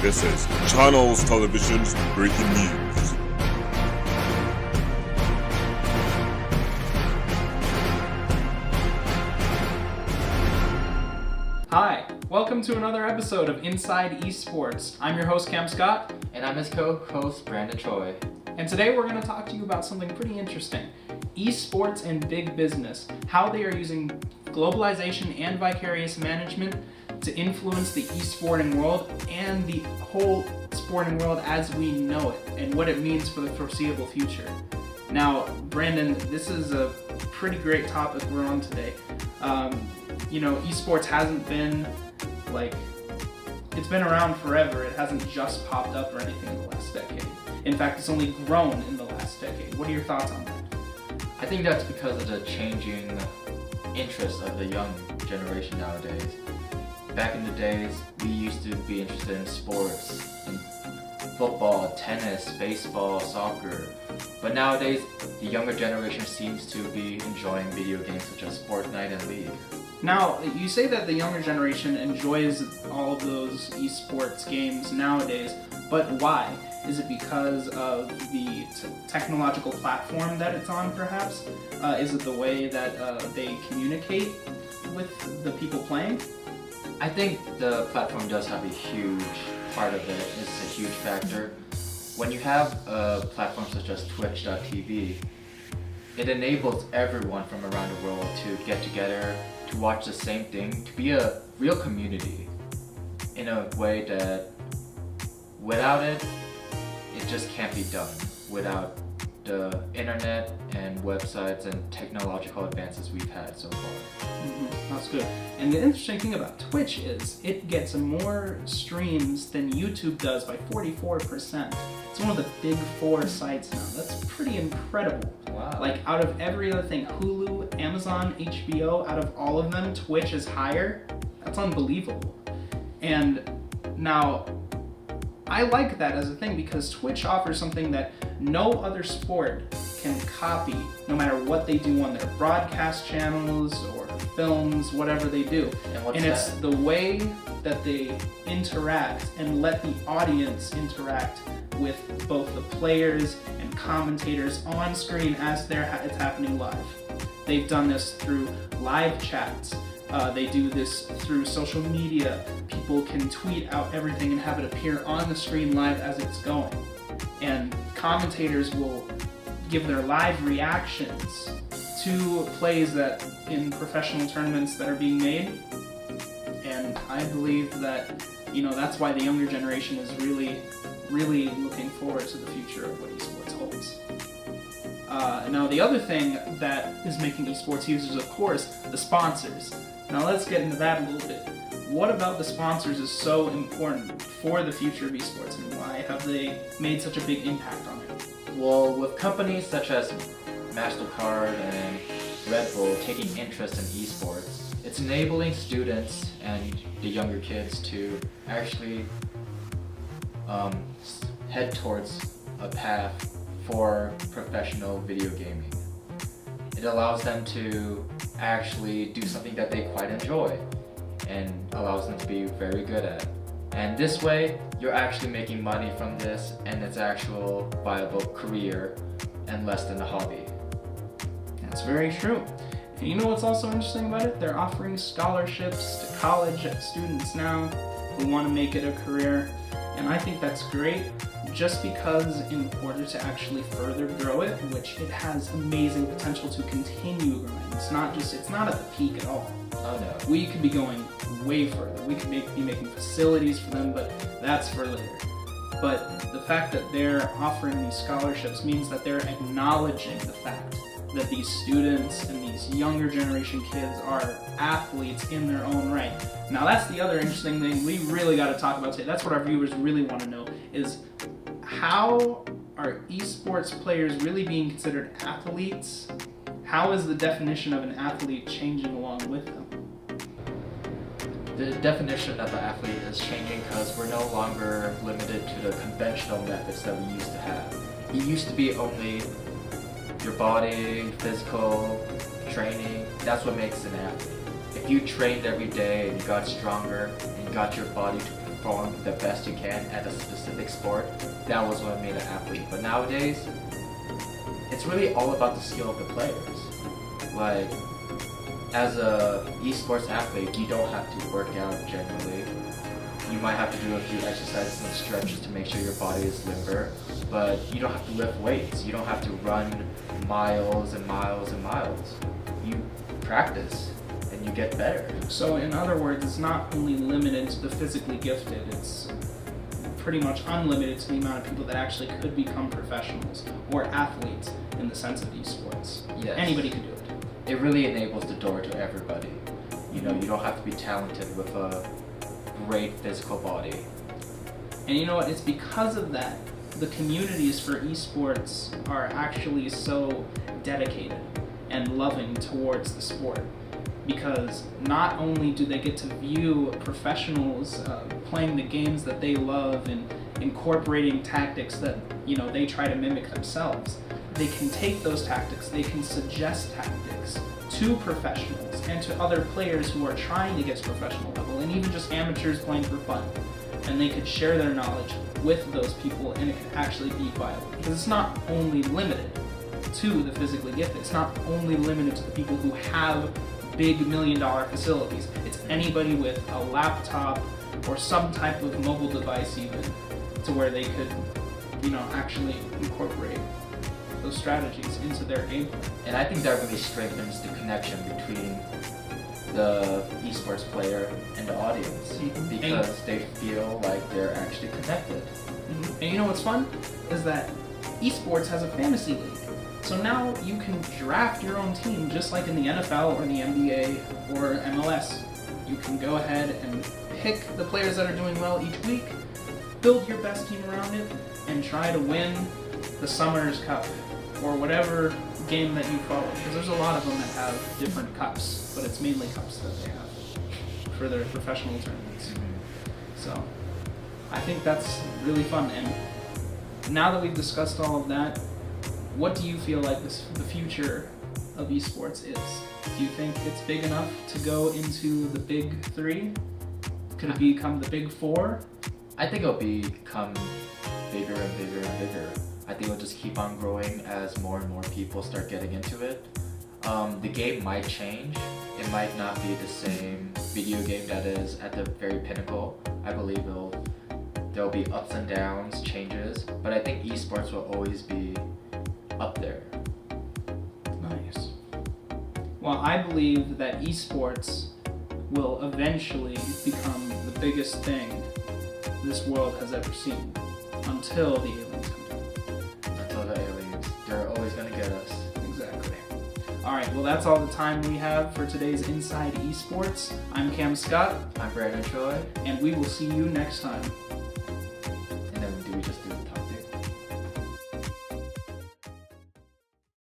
This is Channels Television's Breaking News. Hi, welcome to another episode of Inside Esports. I'm your host, Scott. And I'm his co-host, Brando Choi. And today we're going to talk to you about something pretty interesting. Esports and big business, how they are using globalization and vicarious management to influence the esporting world and the whole sporting world as we know it, and what it means for the foreseeable future. Now, Brandon, this is a pretty great topic we're on today. Esports hasn't been it's been around forever. It hasn't just popped up or anything in the last decade. In fact, it's only grown in the last decade. What are your thoughts on that? I think that's because of the changing interests of the young generation nowadays. Back in the days, we used to be interested in sports, in football, tennis, baseball, soccer. But nowadays, the younger generation seems to be enjoying video games such as Fortnite and League. Now, you say that the younger generation enjoys all of those esports games nowadays, but why? Is it because of the technological platform that it's on, perhaps? Is it the way that they communicate with the people playing? I think the platform does have a huge part of it. It's a huge factor. When you have a platform such as Twitch.tv, it enables everyone from around the world to get together, to watch the same thing, to be a real community in a way that without it, it just can't be done. Without the internet and websites and technological advances we've had so far. That's good. And the interesting thing about Twitch is it gets more streams than YouTube does by 44%. It's one of the big four sites now. That's pretty incredible. Wow. Like, out of every other thing, Hulu, Amazon, HBO, out of all of them, Twitch is higher. That's unbelievable. And now, I like that as a thing because Twitch offers something that no other sport can copy, no matter what they do on their broadcast channels or films, whatever they do. And it's the way that they interact and let the audience interact with both the players and commentators on screen as it's happening live. They've done this through live chats. They do this through social media. People can tweet out everything and have it appear on the screen live as it's going. And commentators will give their live reactions to plays that in professional tournaments that are being made. And I believe that, that's why the younger generation is really, really looking forward to the future of what esports holds. Now, the other thing that is making esports huge is, of course, the sponsors. Now, let's get into that a little bit. What about the sponsors is so important for the future of esports, and why have they made such a big impact on it? Well, with companies such as MasterCard and Red Bull taking interest in esports, it's enabling students and the younger kids to actually head towards a path for professional video gaming. It allows them to actually do something that they quite enjoy and allows them to be very good at. And this way, you're actually making money from this, and it's actual viable career and less than a hobby. That's very true. And you know what's also interesting about it? They're offering scholarships to college students now who want to make it a career. And I think that's great, just because in order to actually further grow it, which it has amazing potential to continue growing. It's not at the peak at all. Oh no. We could be going way further. We could be making facilities for them, but that's for later. But the fact that they're offering these scholarships means that they're acknowledging the fact that these students and these younger generation kids are athletes in their own right. Now, that's the other interesting thing we really got to talk about today. That's what our viewers really want to know, is how are esports players really being considered athletes? How is the definition of an athlete changing along with them? The definition of an athlete is changing because we're no longer limited to the conventional methods that we used to have. It used to be only your body, physical training. That's what makes an athlete. If you trained every day and you got stronger and you got your body to perform the best you can at a specific sport, that was what made an athlete. But nowadays, it's really all about the skill of the players. Like, as a esports athlete, you don't have to work out generally. You might have to do a few exercises and stretches to make sure your body is limber, but you don't have to lift weights. You don't have to run miles and miles and miles. You practice and you get better. So in other words, it's not only limited to the physically gifted, it's pretty much unlimited to the amount of people that actually could become professionals or athletes in the sense of esports. Yes. Anybody can do it. It really enables the door to everybody. You know, you don't have to be talented with a great physical body. And you know what? It's because of that the communities for esports are actually so dedicated and loving towards the sport. Because not only do they get to view professionals playing the games that they love and incorporating tactics that they try to mimic themselves, they can take those tactics, they can suggest tactics to professionals and to other players who are trying to get to professional level, and even just amateurs playing for fun. And they could share their knowledge with those people, and it could actually be viable. Because it's not only limited to the physically gifted, it's not only limited to the people who have big $1 million facilities. It's anybody with a laptop or some type of mobile device even, to where they could, actually incorporate those strategies into their gameplay. And I think that really strengthens the connection between the esports player and the audience, because they feel like they're actually connected. And you know what's fun? Is that esports has a fantasy league. So now you can draft your own team just like in the NFL or the NBA or MLS. You can go ahead and pick the players that are doing well each week, build your best team around it, and try to win the Summer's Cup or whatever game that you follow. Because there's a lot of them that have different cups, but it's mainly cups that they have for their professional tournaments. So I think that's really fun. And now that we've discussed all of that, what do you feel like the future of esports is? Do you think it's big enough to go into the big three? Could it become the big four? I think it'll become bigger and bigger and bigger. I think it'll just keep on growing as more and more people start getting into it. The game might change. It might not be the same video game that is at the very pinnacle. I believe there'll be ups and downs, changes, but I think esports will always be up there. Nice. Well, I believe that esports will eventually become the biggest thing this world has ever seen, until the aliens come down. Until the aliens. They're always going to get us. Exactly. Alright, well that's all the time we have for today's Inside Esports. I'm Cam Scott. I'm Brando Choi. And we will see you next time.